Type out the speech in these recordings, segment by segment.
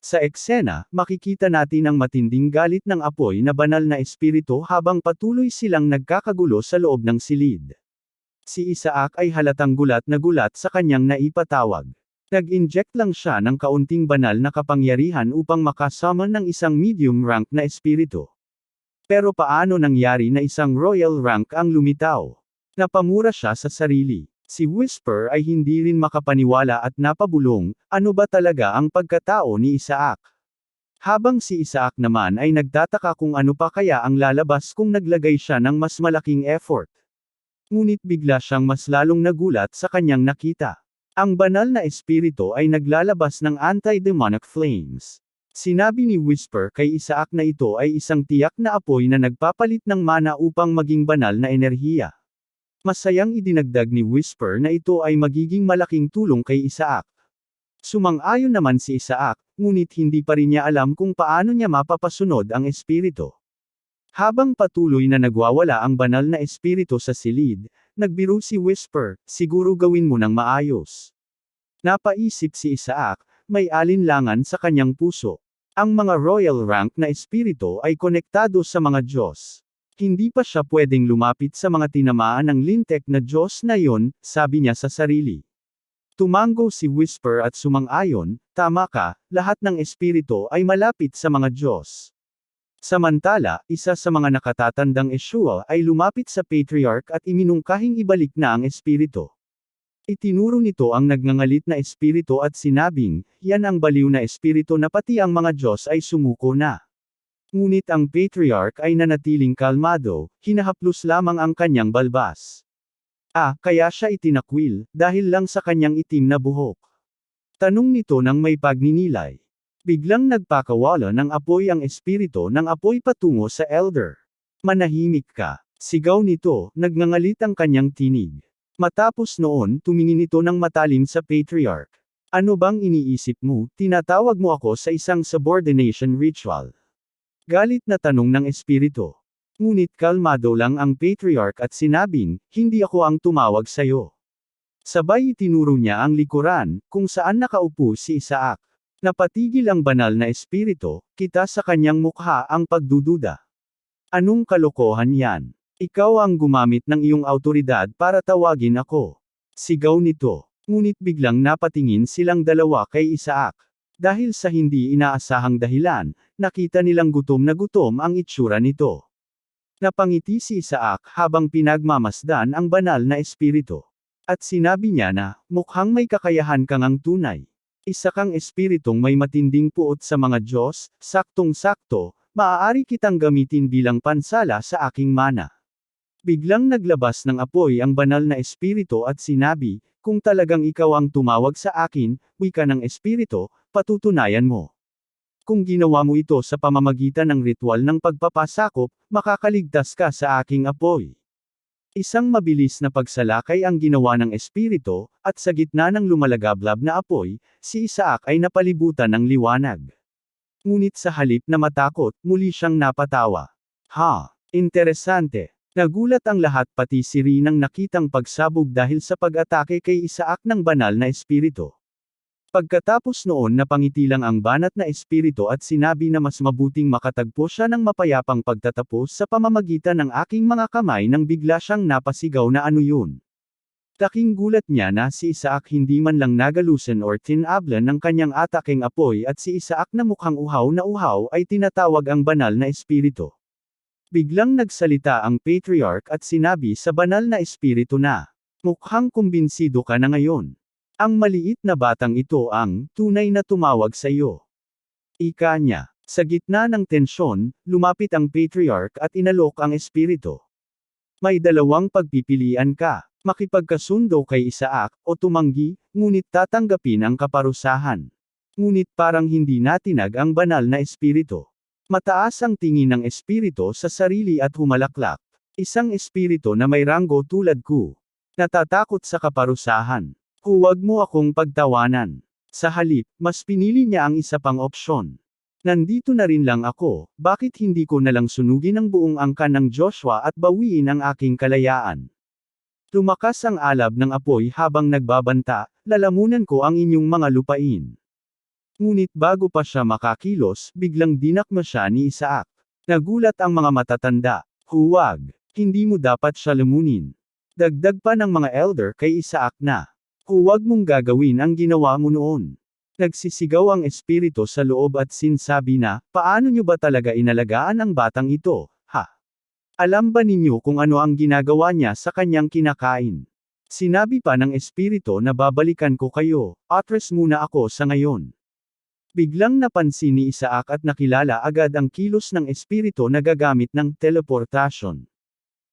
Sa eksena, makikita natin ang matinding galit ng apoy na banal na espiritu habang patuloy silang nagkakagulo sa loob ng silid. Si Isaac ay halatang gulat na gulat sa kanyang naipatawag. Nag-inject lang siya ng kaunting banal na kapangyarihan upang makasummon ng isang medium rank na espiritu. Pero paano nangyari na isang royal rank ang lumitaw? Napamura siya sa sarili. Si Whisper ay hindi rin makapaniwala at napabulong, ano ba talaga ang pagkatao ni Isaac? Habang si Isaac naman ay nagtataka kung ano pa kaya ang lalabas kung naglagay siya ng mas malaking effort. Ngunit bigla siyang mas lalong nagulat sa kanyang nakita. Ang banal na espiritu ay naglalabas ng anti-demonic flames. Sinabi ni Whisper kay Isaac na ito ay isang tiyak na apoy na nagpapalit ng mana upang maging banal na enerhiya. Masayang idinagdag ni Whisper na ito ay magiging malaking tulong kay Isaac. Sumang-ayon naman si Isaac, ngunit hindi pa rin niya alam kung paano niya mapapasunod ang espiritu. Habang patuloy na nagwawala ang banal na espiritu sa silid, nagbiro si Whisper, siguro gawin mo ng maayos. Napaisip si Isaac, may alinlangan sa kanyang puso. Ang mga royal rank na espiritu ay konektado sa mga Diyos. Hindi pa siya pwedeng lumapit sa mga tinamaan ng lintek na Diyos na yon, sabi niya sa sarili. Tumango si Whisper at sumang-ayon, tama ka, lahat ng espiritu ay malapit sa mga Diyos. Samantala, isa sa mga nakatatandang Yeshua ay lumapit sa patriarch at iminungkahing ibalik na ang espiritu. Itinuro nito ang nagngangalit na espiritu at sinabing, yan ang baliw na espiritu na pati ang mga Diyos ay sumuko na. Ngunit ang patriarch ay nanatiling kalmado, hinahaplos lamang ang kanyang balbas. Kaya siya itinakwil, dahil lang sa kanyang itim na buhok. Tanong nito ng may pagninilay. Biglang nagpakawala ng apoy ang espiritu ng apoy patungo sa elder. Manahimik ka. Sigaw nito, nagngangalit ang kanyang tinig. Matapos noon, tumingin ito ng matalim sa patriarch. Ano bang iniisip mo? Tinatawag mo ako sa isang subordination ritual. Galit na tanong ng espiritu. Ngunit kalmado lang ang patriarch at sinabing, hindi ako ang tumawag sayo. Sabay itinuro niya ang likuran, kung saan nakaupo si Isaac. Napatigil ang banal na espiritu, kita sa kanyang mukha ang pagdududa. Anong kalokohan yan? Ikaw ang gumamit ng iyong autoridad para tawagin ako. Sigaw nito. Ngunit biglang napatingin silang dalawa kay Isaac. Dahil sa hindi inaasahang dahilan, nakita nilang gutom na gutom ang itsura nito. Napangiti si Isaac habang pinagmamasdan ang banal na espiritu. At sinabi niya na, mukhang may kakayahan kang ang tunay. Isa kang espiritong may matinding puot sa mga Diyos, saktong-sakto, maaari kitang gamitin bilang pansala sa aking mana. Biglang naglabas ng apoy ang banal na espiritu at sinabi, kung talagang ikaw ang tumawag sa akin, wika ng espiritu, patutunayan mo. Kung ginawa mo ito sa pamamagitan ng ritual ng pagpapasakop, makakaligtas ka sa aking apoy. Isang mabilis na pagsalakay ang ginawa ng espiritu, at sa gitna ng lumalagablab na apoy, si Isaac ay napalibutan ng liwanag. Ngunit sa halip na matakot, muli siyang napatawa. Interesante. Nagulat ang lahat pati si Rinang nakitang pagsabog dahil sa pag-atake kay Isaac ng banal na espiritu. Pagkatapos noon napangiti lang ang banat na espiritu at sinabi na mas mabuting makatagpo siya ng mapayapang pagtatapos sa pamamagitan ng aking mga kamay nang bigla siyang napasigaw na ano yun. Laking gulat niya na si Isaac hindi man lang nagalusan or tinablan ng kanyang ataking apoy at si Isaac na mukhang uhaw na uhaw ay tinatawag ang banal na espiritu. Biglang nagsalita ang patriarch at sinabi sa banal na espiritu na, mukhang kumbinsido ka na ngayon. Ang maliit na batang ito ang tunay na tumawag sa iyo. Ika niya. Sa gitna ng tensyon, lumapit ang patriarch at inalok ang espiritu. May dalawang pagpipilian ka. Makipagkasundo kay Isaac, o tumanggi, ngunit tatanggapin ang kaparusahan. Ngunit parang hindi natinag ang banal na espiritu. Mataas ang tingin ng espiritu sa sarili at humalaklak. Isang espiritu na may ranggo tulad ko. Natatakot sa kaparusahan. Huwag mo akong pagtawanan. Sa halip, mas pinili niya ang isa pang opsyon. Nandito na rin lang ako, bakit hindi ko nalang sunugin ang buong angkan ng Joshua at bawiin ang aking kalayaan? Lumakas ang alab ng apoy habang nagbabanta, lalamunan ko ang inyong mga lupain. Ngunit bago pa siya makakilos, biglang dinakma siya ni Isaac. Nagulat ang mga matatanda. Huwag! Hindi mo dapat siya lumunin. Dagdag pa ng mga elder kay Isaac na, huwag mong gagawin ang ginawa mo noon. Nagsisigaw ang espiritu sa loob at sinsabi na, paano nyo ba talaga inalagaan ang batang ito, ha? Alam ba ninyo kung ano ang ginagawa niya sa kanyang kinakain? Sinabi pa ng espiritu na babalikan ko kayo, atras muna ako sa ngayon. Biglang napansin ni Isaac at nakilala agad ang kilos ng espiritu na gagamit ng teleportasyon.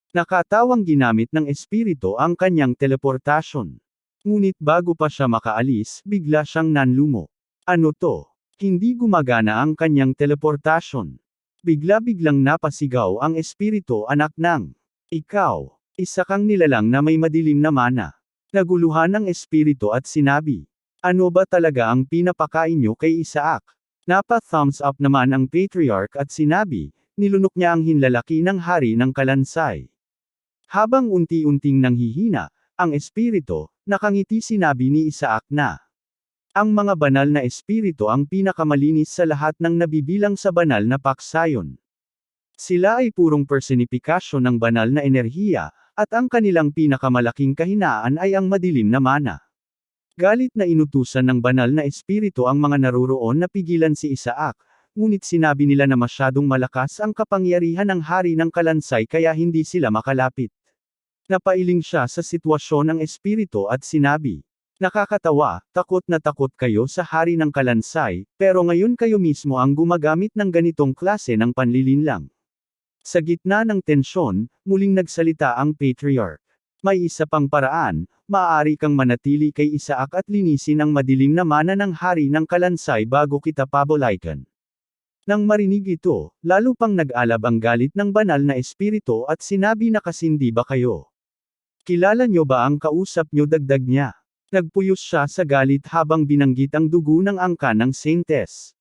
Nakatawang ginamit ng espiritu ang kanyang teleportasyon. Ngunit bago pa siya makaalis, bigla siyang nanlumo. Ano to? Hindi gumagana ang kanyang teleportasyon. Bigla-biglang napasigaw ang espiritu, anak ng ikaw, isa kang nilalang na may madilim na mana. Naguluhan ang espiritu at sinabi, ano ba talaga ang pinapakain niyo kay Isaac? Napa-thumbs up naman ang patriarch at sinabi, nilunok niya ang hinlalaki ng hari ng Kalansay. Habang unti-unting nanghihina, ang espiritu, nakangiti sinabi ni Isaac na, ang mga banal na espiritu ang pinakamalinis sa lahat ng nabibilang sa banal na paksayon. Sila ay purong personifikasyon ng banal na enerhiya, at ang kanilang pinakamalaking kahinaan ay ang madilim na mana. Galit na inutusan ng banal na espiritu ang mga naroroon na pigilan si Isaac, ngunit sinabi nila na masyadong malakas ang kapangyarihan ng hari ng Kalansay kaya hindi sila makalapit. Napailing siya sa sitwasyon ng espiritu at sinabi, nakakatawa, takot na takot kayo sa hari ng Kalansay, pero ngayon kayo mismo ang gumagamit ng ganitong klase ng panlilinlang. Sa gitna ng tensyon, muling nagsalita ang patriarch. May isa pang paraan, maaari kang manatili kay Isaac at linisin ang madilim na mana ng hari ng Kalansay bago kita pabalikan. Nang marinig ito, lalo pang nag-alab ang galit ng banal na espiritu at sinabi na kasindi ba kayo? Kilala nyo ba ang kausap nyo, dagdag niya? Nagpuyos siya sa galit habang binanggit ang dugo ng angka ng Saintes.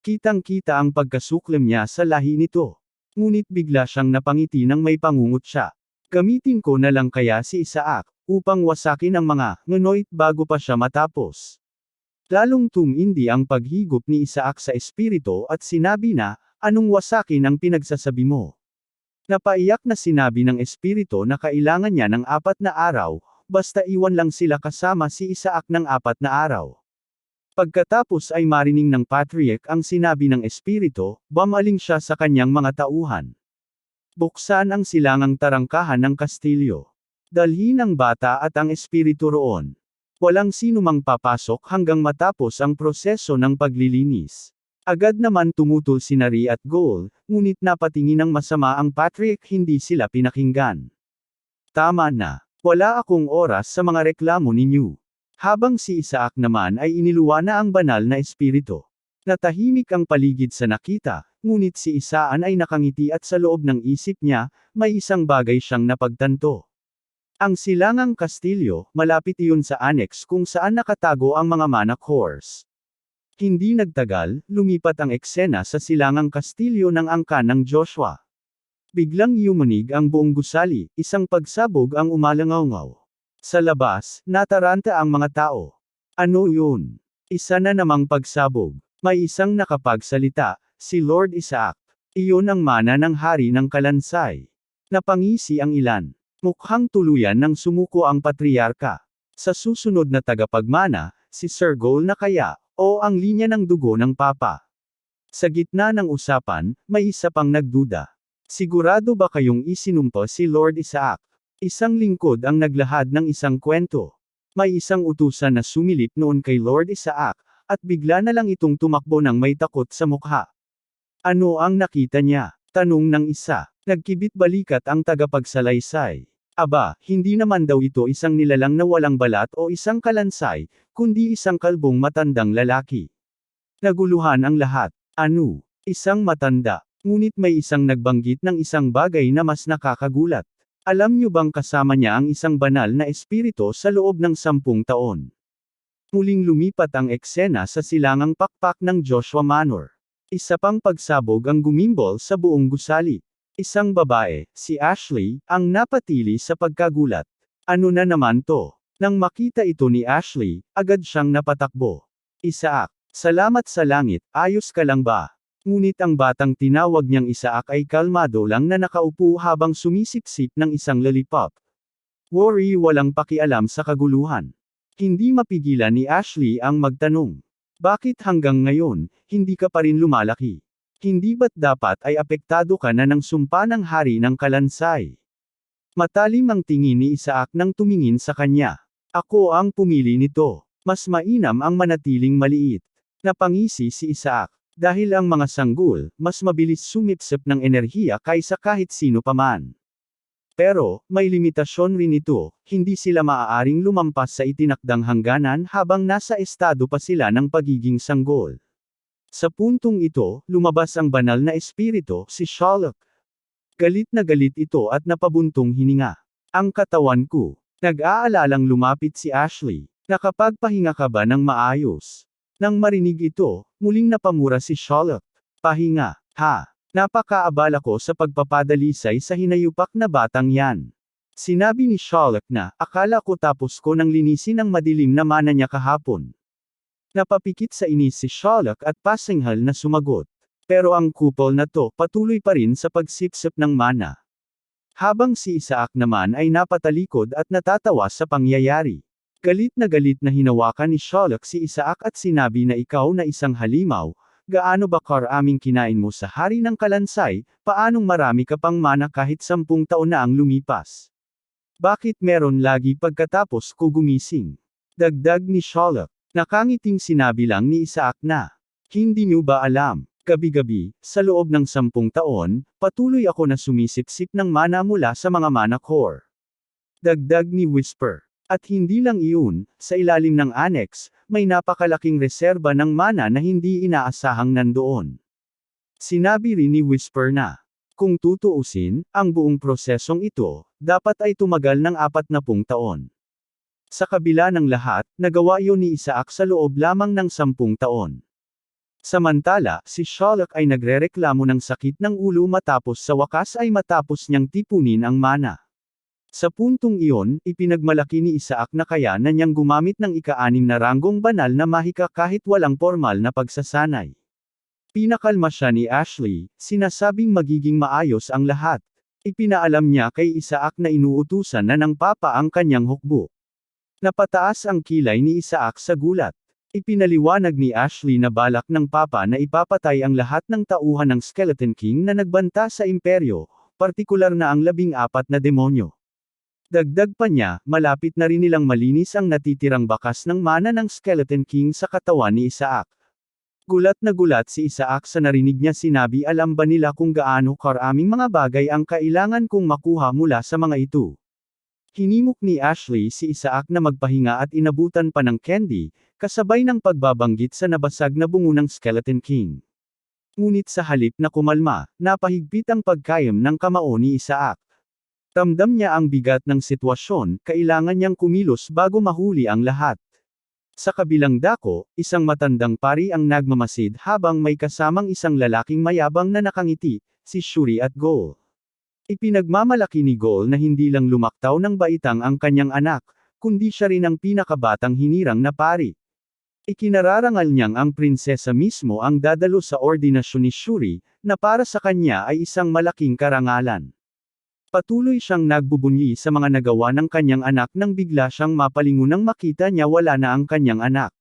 Kitang-kita ang pagkasuklam niya sa lahi nito. Ngunit bigla siyang napangiti nang may pangungot siya. Gamitin ko na lang kaya si Isaac, upang wasakin ang mga ngunoit bago pa siya matapos. Lalong tumindi ang paghigop ni Isaac sa espiritu at sinabi na, anong wasakin ang pinagsasabi mo? Napaiyak na sinabi ng espiritu na kailangan niya ng 4 na araw, basta iwan lang sila kasama si Isaac ng 4 na araw. Pagkatapos ay marining ng patriarch ang sinabi ng espiritu, bumaling siya sa kanyang mga tauhan. Buksan ang silangang tarangkahan ng kastilyo. Dalhin ang bata at ang espiritu roon. Walang sinumang papasok hanggang matapos ang proseso ng paglilinis. Agad naman tumutol si Nari at Goal, ngunit napatingin ng masama ang patriarch, hindi sila pinakinggan. Tama na. Wala akong oras sa mga reklamo ninyo. Habang si Isaac naman ay iniluwa na ang banal na espiritu. Natahimik ang paligid sa nakita, ngunit si Isaan ay nakangiti at sa loob ng isip niya, may isang bagay siyang napagtanto. Ang silangang kastilyo, malapit iyon sa annex kung saan nakatago ang mga manak horse. Hindi nagtagal, lumipat ang eksena sa silangang kastilyo ng angka ng Joshua. Biglang yumanig ang buong gusali, isang pagsabog ang umalangaw. Sa labas, nataranta ang mga tao. Ano yun? Isa na namang pagsabog. May isang nakapagsalita, si Lord Isaac. Iyon ang mana ng hari ng Kalansay. Napangisi ang ilan. Mukhang tuluyan nang sumuko ang patriarka. Sa susunod na tagapagmana, si Sir Goal na kaya, o ang linya ng dugo ng Papa. Sa gitna ng usapan, may isa pang nagduda. Sigurado ba kayong isinumpa si Lord Isaac? Isang lingkod ang naglahad ng isang kwento. May isang utusan na sumilip noon kay Lord Isaac, at bigla na lang itong tumakbo ng may takot sa mukha. Ano ang nakita niya? Tanong ng isa. Nagkibit balikat ang tagapagsalaysay. Aba, hindi naman daw ito isang nilalang na walang balat o isang kalansay, kundi isang kalbong matandang lalaki. Naguluhan ang lahat. Ano? Isang matanda. Ngunit may isang nagbanggit ng isang bagay na mas nakakagulat. Alam niyo bang kasama niya ang isang banal na espiritu sa loob ng 10 taon? Muling lumipat ang eksena sa silangang pakpak ng Joshua Manor. Isa pang pagsabog ang gumimbol sa buong gusali. Isang babae, si Ashley, ang napatili sa pagkagulat. Ano na naman to? Nang makita ito ni Ashley, agad siyang napatakbo. Isaac, Salamat sa langit, ayos ka lang ba? Ngunit ang batang tinawag niyang Isaac ay kalmado lang na nakaupo habang sumisipsip ng isang lollipop. Worry, walang pakialam sa kaguluhan. Hindi mapigilan ni Ashley ang magtanong. Bakit hanggang ngayon, hindi ka pa rin lumalaki? Hindi ba't dapat ay apektado ka na ng sumpa ng hari ng kalansay? Matalim ang tingin ni Isaac nang tumingin sa kanya. Ako ang pumili nito. Mas mainam ang manatiling maliit. Napangisi si Isaac. Dahil ang mga sanggol, mas mabilis sumipsip ng enerhiya kaysa kahit sino paman. Pero, may limitasyon rin ito, hindi sila maaaring lumampas sa itinakdang hangganan habang nasa estado pa sila ng pagiging sanggol. Sa puntong ito, lumabas ang banal na espiritu, si Sherlock. Galit na galit ito at napabuntong hininga. Ang katawan ko. Nag-aalalang lumapit si Ashley. Nakapagpahinga ka ba ng maayos? Nang marinig ito, muling napamura si Sherlock. Pahinga, ha? Napakaabala ko sa pagpapadalisay sa hinayupak na batang yan. Sinabi ni Sherlock na, akala ko tapos ko nang linisin ang madilim na mana niya kahapon. Napapikit sa inis si Sherlock at pasinghal na sumagot. Pero ang kupol na to patuloy pa rin sa pagsipsip ng mana. Habang si Isaac naman ay napatalikod at natatawa sa pangyayari. Galit na hinawakan ni Sherlock si Isaac at sinabi na ikaw na isang halimaw, gaano ba karaming kinain mo sa hari ng kalansay, paanong marami ka pang mana kahit 10 taon na ang lumipas? Bakit meron lagi pagkatapos ko gumising? Dagdag ni Sherlock. Nakangiting sinabi lang ni Isaac na, hindi niyo ba alam? Gabi-gabi, sa loob ng 10 taon, patuloy ako na sumisipsip ng mana mula sa mga mana core. Dagdag ni Whisper. At hindi lang iyon, sa ilalim ng annex, may napakalaking reserba ng mana na hindi inaasahang nandoon. Sinabi rin ni Whisper na, kung tutuusin, ang buong prosesong ito, dapat ay tumagal ng 40 taon. Sa kabila ng lahat, nagawa iyon ni Isaac sa loob lamang ng 10 taon. Samantala, si Sherlock ay nagrereklamo ng sakit ng ulo matapos sa wakas ay matapos niyang tipunin ang mana. Sa puntong iyon, ipinagmalaki ni Isaac na kaya na niyang gumamit ng ika-6 na ranggong banal na mahika kahit walang formal na pagsasanay. Pinakalma siya ni Ashley, sinasabing magiging maayos ang lahat. Ipinaalam niya kay Isaac na inuutusan na ng papa ang kanyang hukbo. Napataas ang kilay ni Isaac sa gulat. Ipinaliwanag ni Ashley na balak ng papa na ipapatay ang lahat ng tauhan ng Skeleton King na nagbanta sa imperyo, partikular na ang 14 na demonyo. Dagdag pa niya, malapit na rin nilang malinis ang natitirang bakas ng mana ng Skeleton King sa katawan ni Isaac. Gulat na gulat si Isaac sa narinig niya, sinabi, alam ba nila kung gaano karaming mga bagay ang kailangan kong makuha mula sa mga ito? Hinimok ni Ashley si Isaac na magpahinga at inabutan pa ng candy, kasabay ng pagbabanggit sa nabasag na bungo ng Skeleton King. Ngunit sa halip na kumalma, napahigpit ang pagkayam ng kamao ni Isaac. Ramdam niya ang bigat ng sitwasyon, kailangan niyang kumilos bago mahuli ang lahat. Sa kabilang dako, isang matandang pari ang nagmamasid habang may kasamang isang lalaking mayabang na nakangiti, si Shuri at Goal. Ipinagmamalaki ni Goal na hindi lang lumaktaw ng baitang ang kanyang anak, kundi siya rin ang pinakabatang hinirang na pari. Ikinararangal niyang ang prinsesa mismo ang dadalo sa ordinasyon ni Shuri, na para sa kanya ay isang malaking karangalan. Patuloy siyang nagbubunyi sa mga nagawa ng kanyang anak nang bigla siyang mapalingon nang makita niya wala na ang kanyang anak.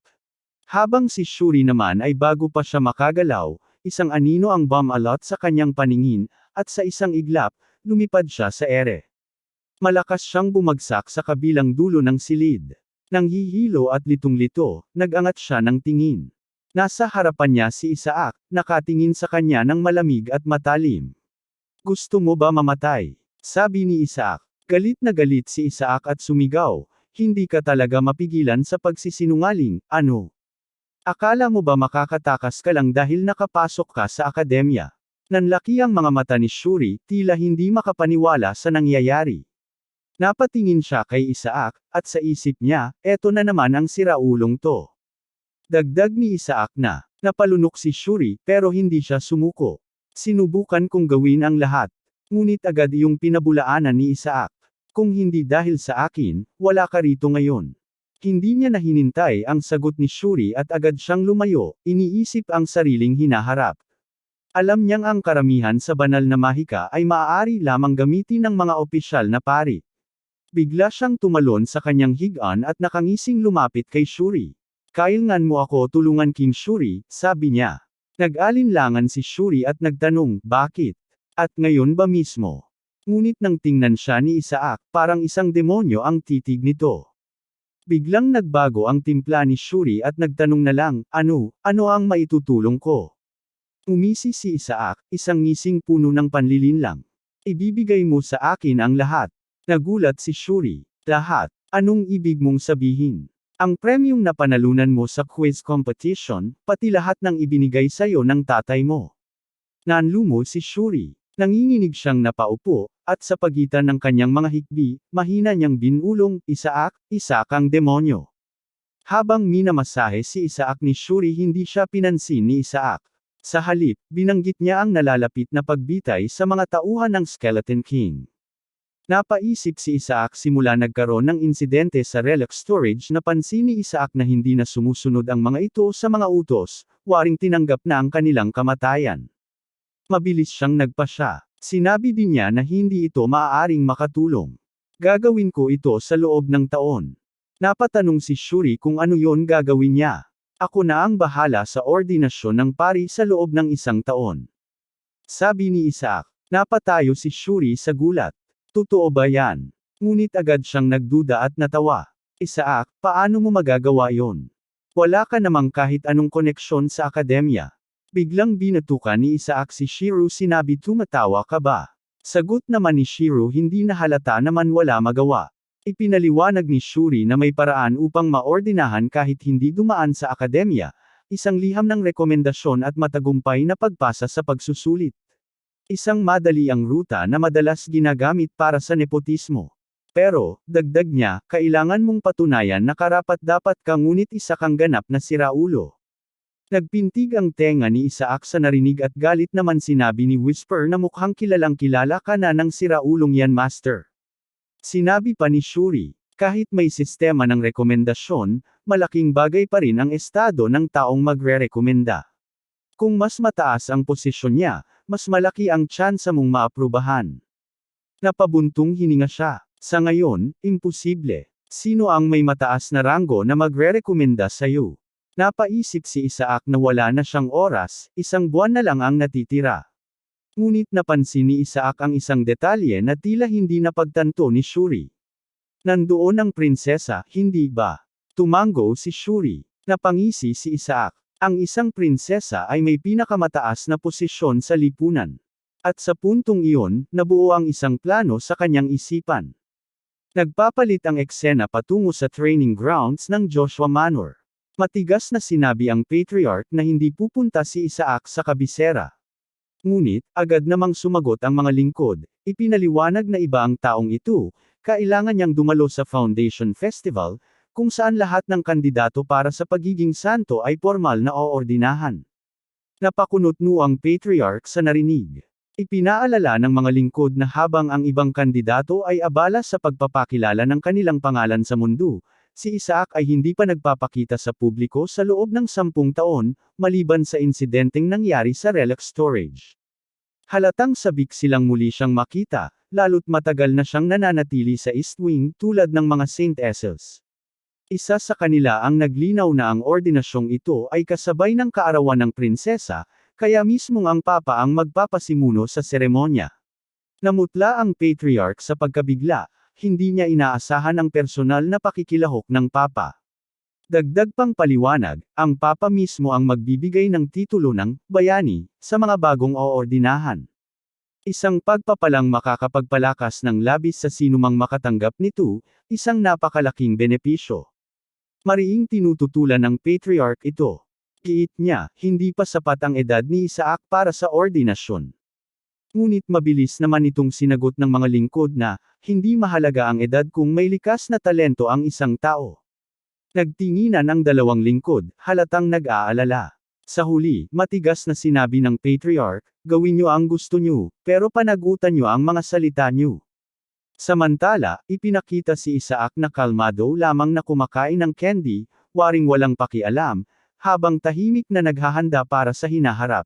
Habang si Shuri naman ay bago pa siya makagalaw, isang anino ang bumalot sa kanyang paningin, at sa isang iglap, lumipad siya sa ere. Malakas siyang bumagsak sa kabilang dulo ng silid. Nang hihilo at litong-lito, nagangat siya ng tingin. Nasa harapan niya si Isaac, nakatingin sa kanya ng malamig at matalim. Gusto mo ba mamatay? Sabi ni Isaac. Galit na galit si Isaac at sumigaw, hindi ka talaga mapigilan sa pagsisinungaling, ano? Akala mo ba makakatakas ka lang dahil nakapasok ka sa akademya? Nanlaki ang mga mata ni Shuri, tila hindi makapaniwala sa nangyayari. Napatingin siya kay Isaac, at sa isip niya, eto na naman ang siraulong to. Dagdag ni Isaac na, napalunok si Shuri, pero hindi siya sumuko. Sinubukan kong gawin ang lahat. Ngunit agad iyong pinabulaanan ni Isaac. Kung hindi dahil sa akin, wala ka rito ngayon. Hindi niya nahinintay ang sagot ni Shuri at agad siyang lumayo, iniisip ang sariling hinaharap. Alam niyang ang karamihan sa banal na mahika ay maaari lamang gamitin ng mga opisyal na pari. Bigla siyang tumalon sa kanyang higaan at nakangising lumapit kay Shuri. Kailangan mo ako tulungan King Shuri, sabi niya. Nag-alinlangan si Shuri at nagtanong, bakit? At ngayon ba mismo? Ngunit nang tingnan siya ni Isaac, parang isang demonyo ang titig nito. Biglang nagbago ang timpla ni Shuri at nagtanong na lang, ano ang maitutulong ko? Umisi si Isaac, isang ngising puno ng panlilinlang. Ibibigay mo sa akin ang lahat. Nagulat si Shuri. Lahat? Anong ibig mong sabihin? Ang premyong napanalunan mo sa quiz competition, pati lahat ng ibinigay sa'yo ng tatay mo. Nanlumo si Shuri. Nanginginig siyang napaupo, at sa pagitan ng kanyang mga hikbi, mahina niyang binulong, Isaac, isa kang demonyo. Habang minamasahe si Isaac ni Shuri hindi siya pinansin ni Isaac. Sa halip, binanggit niya ang nalalapit na pagbitay sa mga tauhan ng Skeleton King. Napaisip si Isaac simula nagkaroon ng insidente sa relic storage na pansin ni Isaac na hindi na sumusunod ang mga ito sa mga utos, waring tinanggap na ang kanilang kamatayan. Mabilis siyang nagpasya. Sinabi din niya na hindi ito maaaring makatulong. Gagawin ko ito sa loob ng taon. Napatanong si Shuri kung ano yon gagawin niya. Ako na ang bahala sa ordinasyon ng pari sa loob ng 1 taon. Sabi ni Isaac. Napatayo si Shuri sa gulat. Totoo ba yan? Ngunit agad siyang nagduda at natawa. Isaac, paano mo magagawa yon? Wala ka namang kahit anong koneksyon sa akademya. Biglang binatukan ni Isaac si Shiro, sinabi, tumatawa ka ba? Sagot naman ni Shiro, hindi na halata naman wala magawa. Ipinaliwanag ni Shuri na may paraan upang maordinahan kahit hindi dumaan sa akademya, isang liham ng rekomendasyon at matagumpay na pagpasa sa pagsusulit. Isang madali ang ruta na madalas ginagamit para sa nepotismo. Pero, dagdag niya, kailangan mong patunayan na karapat-dapat ka ngunit isa kang ganap na siraulo. Nagpintig ang tenga ni Isaac sa narinig at galit naman sinabi ni Whisper na mukhang kilalang-kilala ka na ng siraulong yan, Master. Sinabi pa ni Shuri, kahit may sistema ng rekomendasyon, malaking bagay pa rin ang estado ng taong magre-rekomenda. Kung mas mataas ang posisyon niya, mas malaki ang tsansa mong maaprubahan. Napabuntong hininga siya. Sa ngayon, imposible. Sino ang may mataas na ranggo na magre-rekomenda sa'yo? Napaisip si Isaac na wala na siyang oras, 1 buwan na lang ang natitira. Ngunit napansin ni Isaac ang isang detalye na tila hindi napagtanto ni Shuri. Nandoon ang prinsesa, hindi ba? Tumango si Shuri. Napangisi si Isaac. Ang isang prinsesa ay may pinakamataas na posisyon sa lipunan. At sa puntong iyon, nabuo ang isang plano sa kanyang isipan. Nagpapalit ang eksena patungo sa training grounds ng Joshua Manor. Matigas na sinabi ang patriarch na hindi pupunta si Isaac sa kabisera. Ngunit, agad namang sumagot ang mga lingkod, ipinaliwanag na iba ang taong ito, kailangan niyang dumalo sa Foundation Festival, kung saan lahat ng kandidato para sa pagiging santo ay formal na oordinahan. Napakunot-no ang patriarch sa narinig. Ipinaalala ng mga lingkod na habang ang ibang kandidato ay abala sa pagpapakilala ng kanilang pangalan sa mundo, si Isaac ay hindi pa nagpapakita sa publiko sa loob ng 10 taon, maliban sa insidenteng nangyari sa relic storage. Halatang sabik silang muli siyang makita, lalo't matagal na siyang nananatili sa East Wing tulad ng mga Saint Essels. Isa sa kanila ang naglinaw na ang ordinasyong ito ay kasabay ng kaarawan ng prinsesa, kaya mismong ang papa ang magpapasimuno sa seremonya. Namutla ang patriarch sa pagkabigla. Hindi niya inaasahan ang personal na pakikilahok ng papa. Dagdag pang paliwanag, ang papa mismo ang magbibigay ng titulo ng bayani sa mga bagong oordinahan. Isang pagpapalang makakapagpalakas ng labis sa sinumang makatanggap nito, isang napakalaking benepisyo. Mariing tinututulan ng patriarch ito. Giit niya, hindi pa sapat ang edad ni Isaac para sa ordinasyon. Ngunit mabilis naman itong sinagot ng mga lingkod na, hindi mahalaga ang edad kung may likas na talento ang isang tao. Nagtinginan ang dalawang lingkod, halatang nag-aalala. Sa huli, matigas na sinabi ng patriarch, gawin niyo ang gusto niyo, pero panagutan niyo ang mga salita niyo. Samantala, ipinakita si Isaac na kalmado lamang na kumakain ng candy, waring walang pakialam, habang tahimik na naghahanda para sa hinaharap.